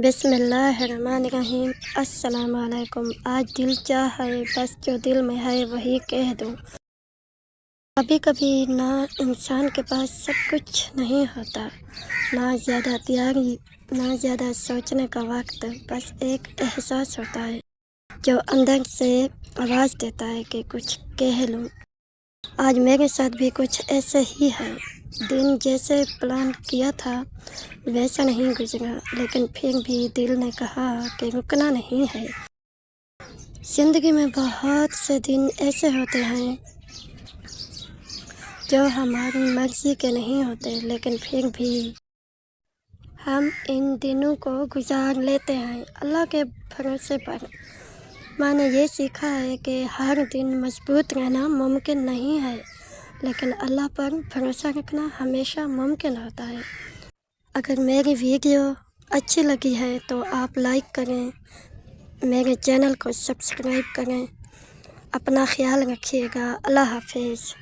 بسم اللہ الرحمن الرحیم۔ السلام علیکم۔ آج دل چاہ ہے بس جو دل میں ہے وہی کہہ دوں۔ کبھی کبھی نہ انسان کے پاس سب کچھ نہیں ہوتا، نہ زیادہ تیاری، نہ زیادہ سوچنے کا وقت، بس ایک احساس ہوتا ہے جو اندر سے آواز دیتا ہے کہ کچھ کہہ لوں۔ آج میرے ساتھ بھی کچھ ایسے ہی ہے۔ دن جیسے پلان کیا تھا ویسا نہیں گزرا، لیکن پھر بھی دل نے کہا کہ رکنا نہیں ہے۔ زندگی میں بہت سے دن ایسے ہوتے ہیں جو ہماری مرضی کے نہیں ہوتے، لیکن پھر بھی ہم ان دنوں کو گزار لیتے ہیں اللہ کے بھروسے پر۔ میں نے یہ سیکھا ہے کہ ہر دن مضبوط رہنا ممکن نہیں ہے، لیکن اللہ پر بھروسہ رکھنا ہمیشہ ممکن ہوتا ہے۔ اگر میری ویڈیو اچھی لگی ہے تو آپ لائک کریں، میرے چینل کو سبسکرائب کریں۔ اپنا خیال رکھیے گا۔ اللہ حافظ۔